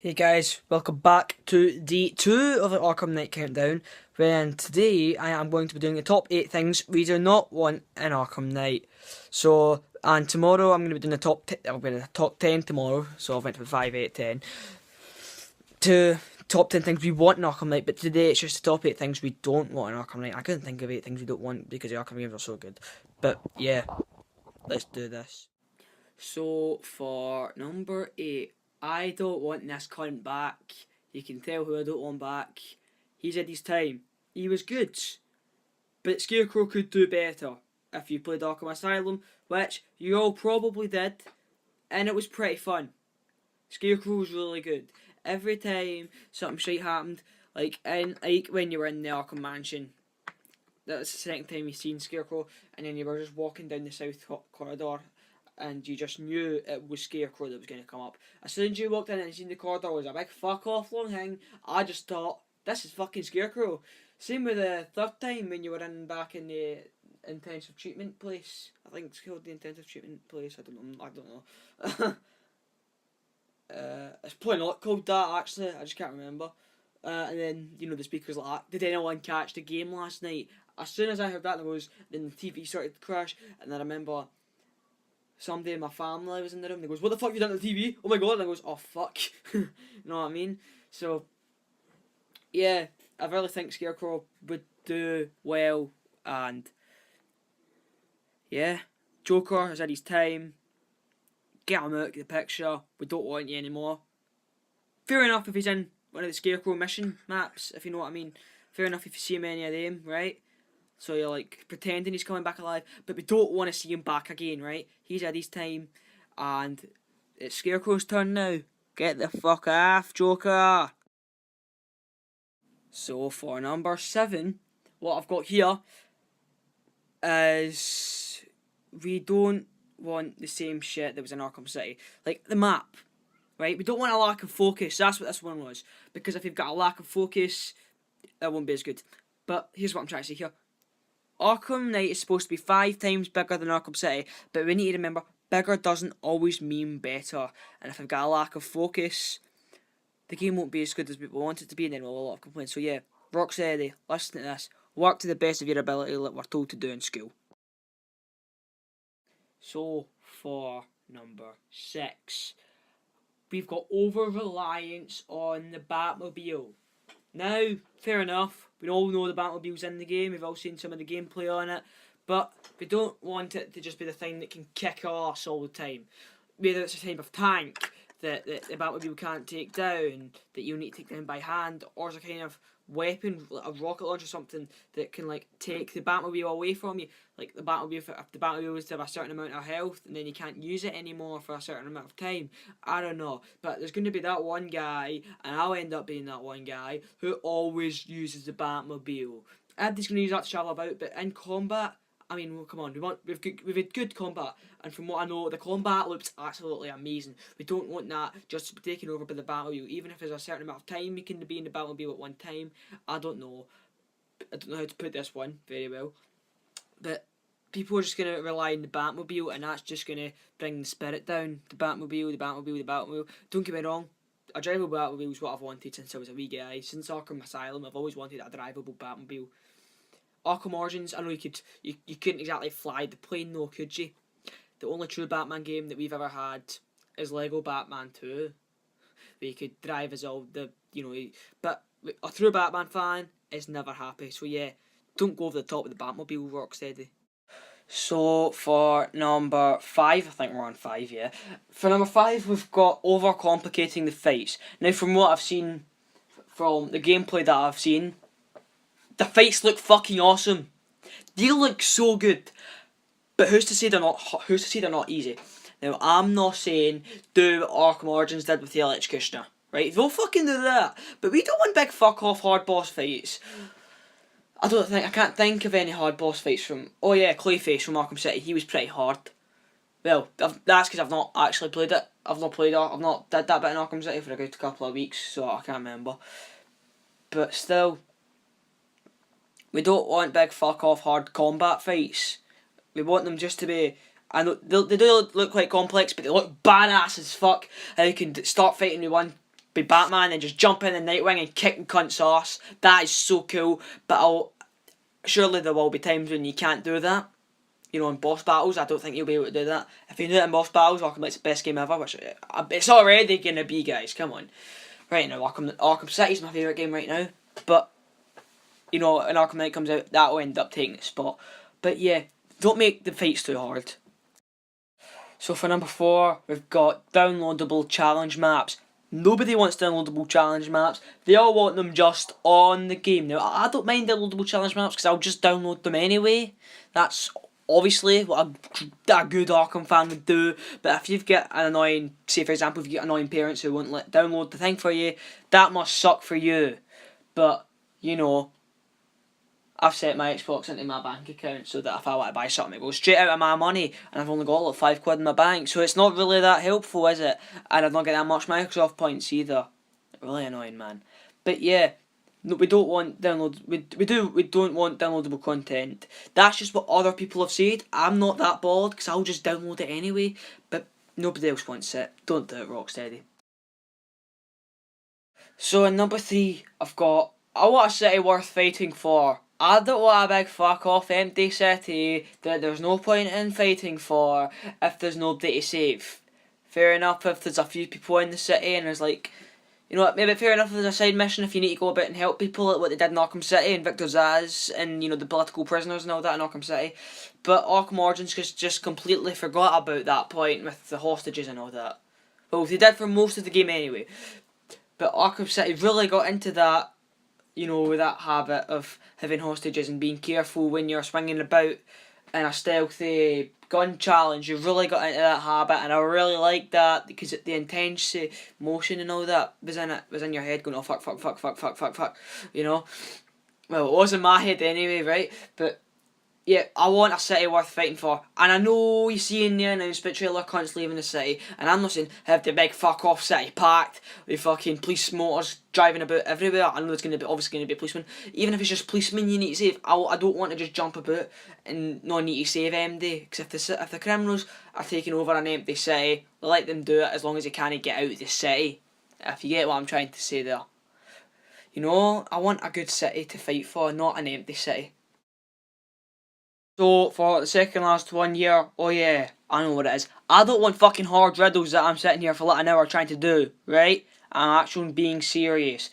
Hey guys, welcome back to day 2 of the Arkham Knight Countdown, when today I am going to be doing the top 8 things we do not want in Arkham Knight. So, and tomorrow I'm going to be doing I'm going to top 10 tomorrow, so I've went from 5, 8, 10, to top 10 things we want in Arkham Knight, but today it's just the top 8 things we don't want in Arkham Knight. I couldn't think of 8 things we don't want because the Arkham games are so good. But yeah, let's do this. So, for number 8, I don't want this cunt back. You can tell who I don't want back. He's had his time. He was good. But Scarecrow could do better if you played Arkham Asylum, which you all probably did, and it was pretty fun. Scarecrow was really good. Every time something shite happened, like when you were in the Arkham Mansion, that was the second time you seen Scarecrow, and then you were just walking down the south corridor, and you just knew it was Scarecrow that was going to come up. As soon as you walked in and seen the corridor was a big fuck off long thing, I just thought, this is fucking Scarecrow. Same with the third time when you were back in the intensive treatment place. I think it's called the intensive treatment place. I don't know. It's probably not called that actually. I just can't remember. And then the speakers like that. Did anyone catch the game last night? As soon as I heard that, then the TV started to crash, and I remember somebody in my family was in the room. They goes, "What the fuck have you done to the TV? Oh my god!" And I goes, "Oh fuck," you know what I mean? So yeah, I really think Scarecrow would do well, and yeah, Joker has had his time. Get him out of the picture. We don't want you anymore. Fair enough if he's in one of the Scarecrow mission maps, if you know what I mean. Fair enough if you see many of them, right? So you're like pretending he's coming back alive, but we don't want to see him back again, right? He's had his time, and it's Scarecrow's turn now. Get the fuck off, Joker! So for number 7, what I've got here is we don't want the same shit that was in Arkham City. Like the map, right? We don't want a lack of focus. That's what this one was. Because if you've got a lack of focus, that won't be as good. But here's what I'm trying to say here. Arkham Knight is supposed to be 5 times bigger than Arkham City, but we need to remember, bigger doesn't always mean better. And if we've got a lack of focus, the game won't be as good as we want it to be, and then we'll have a lot of complaints. So yeah, Rocksteady, listen to this. Work to the best of your ability like we're told to do in school. So, for number 6, we've got over-reliance on the Batmobile. Now, fair enough, we all know the Batmobile's in the game, we've all seen some of the gameplay on it, but we don't want it to just be the thing that can kick ass all the time. Whether it's a type of tank that the Batmobile can't take down, that you need to take down by hand, or as a kind of weapon, like a rocket launcher or something that can like take the Batmobile away from you. Like the Batmobile, if the Batmobile was to have a certain amount of health and then you can't use it anymore for a certain amount of time. I don't know, but there's going to be that one guy, and I'll end up being that one guy who always uses the Batmobile. Everybody's going to use that to travel about, but in combat, I mean, well, come on, we've had good combat, and from what I know, the combat looks absolutely amazing. We don't want that just to be taken over by the Batmobile, even if there's a certain amount of time you can be in the Batmobile at one time. I don't know how to put this one very well, but people are just going to rely on the Batmobile, and that's just going to bring the spirit down. The Batmobile, the Batmobile, the Batmobile. Don't get me wrong, a drivable Batmobile is what I've wanted since I was a wee guy. Since Arkham Asylum, I've always wanted a drivable Batmobile. Arkham Origins, I know you couldn't exactly fly the plane though, could you? The only true Batman game that we've ever had is Lego Batman 2, where you could drive as all the, but a true Batman fan is never happy, so yeah, don't go over the top of the Batmobile, Rocksteady. So for number 5, I think we're on 5, yeah. For number 5, we've got overcomplicating the fights. Now from what I've seen, from the gameplay that I've seen, the fights look fucking awesome. They look so good. But who's to say they're not easy? Now I'm not saying do what Arkham Origins did with the Electrocutioner, right? They'll fucking do that. But we don't want big fuck off hard boss fights. I can't think of any hard boss fights from. Oh yeah, Clayface from Arkham City. He was pretty hard. Well, that's because I've not actually played it. I've not did that bit in Arkham City for a good couple of weeks, so I can't remember. But still, we don't want big fuck off hard combat fights. We want them just to be. I know they do look quite complex, but they look badass as fuck. How you can start fighting with one be Batman and just jump in the Nightwing and kick cunt's ass. That is so cool. But surely there will be times when you can't do that. You know, in boss battles, I don't think you'll be able to do that. If you do it in boss battles, Arkham Knight's the best game ever, which it's already gonna be, guys. Come on, right now, Arkham City's my favourite game right now. But you know, when Arkham Knight comes out, that will end up taking its spot. But yeah, don't make the fights too hard. So for number 4, we've got downloadable challenge maps. Nobody wants downloadable challenge maps. They all want them just on the game. Now, I don't mind downloadable challenge maps because I'll just download them anyway. That's obviously what a good Arkham fan would do. But if you've got an annoying, say for example, if you get annoying parents who won't let download the thing for you, that must suck for you. But, you know, I've set my Xbox into my bank account so that if I want to buy something, it goes straight out of my money, and I've only got like £5 in my bank, so it's not really that helpful, is it? And I've not got that much Microsoft points either. Really annoying, man. But yeah, no, we don't want we don't want downloadable content. That's just what other people have said. I'm not that bothered because I'll just download it anyway. But nobody else wants it. Don't do it, Rocksteady. So in number 3, I've got I want a city worth fighting for. I don't want a big fuck off empty city that there's no point in fighting for if there's nobody to save. Fair enough if there's a few people in the city and there's like, you know what, maybe fair enough if there's a side mission if you need to go about and help people like what they did in Arkham City and Victor Zsasz and, you know, the political prisoners and all that in Arkham City. But Arkham Origins just completely forgot about that point with the hostages and all that. Well, they did for most of the game anyway. But Arkham City really got into that, you know, that habit of having hostages and being careful when you're swinging about in a stealthy gun challenge. You really got into that habit, and I really like that because the intense motion and all that was in your head going, oh fuck, fuck, fuck, fuck, fuck, fuck, fuck, you know. Well, it was in my head anyway, right? But yeah, I want a city worth fighting for. And I know you see in the announcement trailer cunts leaving the city, and I'm not saying have the big fuck off city packed with fucking police motors driving about everywhere. I know there's obviously going to be policemen. Even if it's just policemen you need to save, I don't want to just jump about and not need to save MD. Because if the criminals are taking over an empty city, let them do it as long as they can't get out of the city. If you get what I'm trying to say there. You know, I want a good city to fight for, not an empty city. So, for the second last one here, oh yeah, I know what it is. I don't want fucking hard riddles that I'm sitting here for like an hour trying to do, right? I'm actually being serious.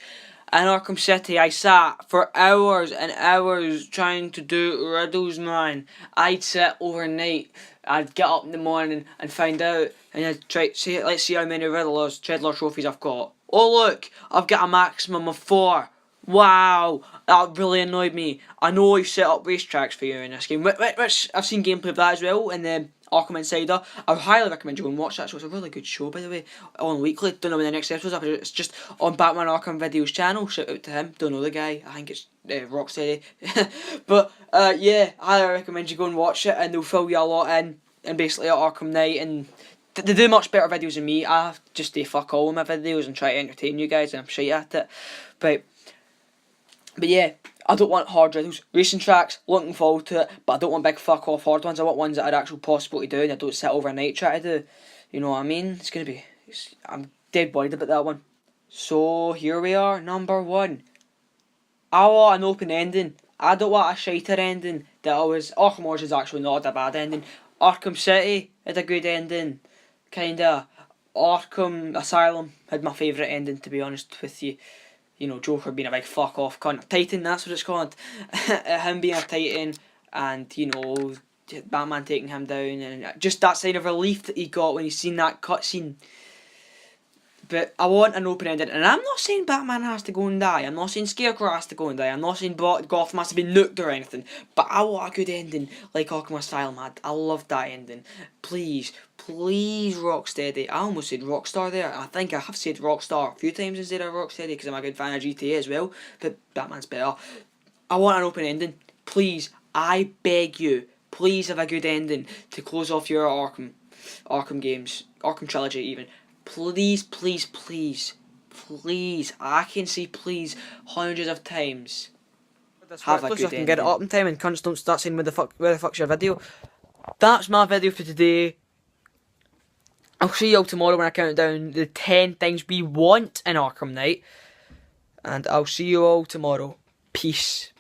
In Arkham City, I sat for hours and hours trying to do riddles, man. I'd sit overnight, I'd get up in the morning and find out, and I'd try, let's see how many Riddler trophies I've got. Oh look, I've got a maximum of 4. Wow, that really annoyed me. I know you set up racetracks for you in this game, which I've seen gameplay of that as well in the Arkham Insider. I would highly recommend you go and watch that show. It's a really good show, by the way. On Weekly, don't know when the next episode's up. It's just on Batman Arkham Video's channel. Shout out to him. Don't know the guy. I think it's Rocksteady. But yeah, I highly recommend you go and watch it, and they'll fill you a lot in. And basically at Arkham Knight, and they do much better videos than me. I just do fuck all of my videos and try to entertain you guys, and I'm shite at it. But yeah, I don't want hard riddles. Racing tracks, looking forward to it, but I don't want big fuck off hard ones. I want ones that are actually possible to do and I don't sit overnight trying to do. You know what I mean? I'm dead worried about that one. So here we are, number 1. I want an open ending. I don't want a shiter ending. Arkham Origins is actually not a bad ending. Arkham City had a good ending. Kinda. Arkham Asylum had my favourite ending, to be honest with you. You know, Joker being a big fuck off cunt. Titan, that's what it's called. Him being a Titan, and, you know, Batman taking him down, and just that sign of relief that he got when he seen that cutscene. But I want an open ending, and I'm not saying Batman has to go and die. I'm not saying Scarecrow has to go and die. I'm not saying Gotham has to be nuked or anything. But I want a good ending, like Arkham Asylum had. I love that ending. Please, please, Rocksteady. I almost said Rockstar there. I think I have said Rockstar a few times instead of Rocksteady because I'm a good fan of GTA as well. But Batman's better. I want an open ending. Please, I beg you. Please have a good ending to close off your Arkham games. Arkham trilogy even. Please, please, please, please, I can say please hundreds of times. Have a good ending. I can get it up in time and cunts don't start saying where the fuck's your video. That's my video for today. I'll see you all tomorrow when I count down the 10 things we want in Arkham Knight. And I'll see you all tomorrow. Peace.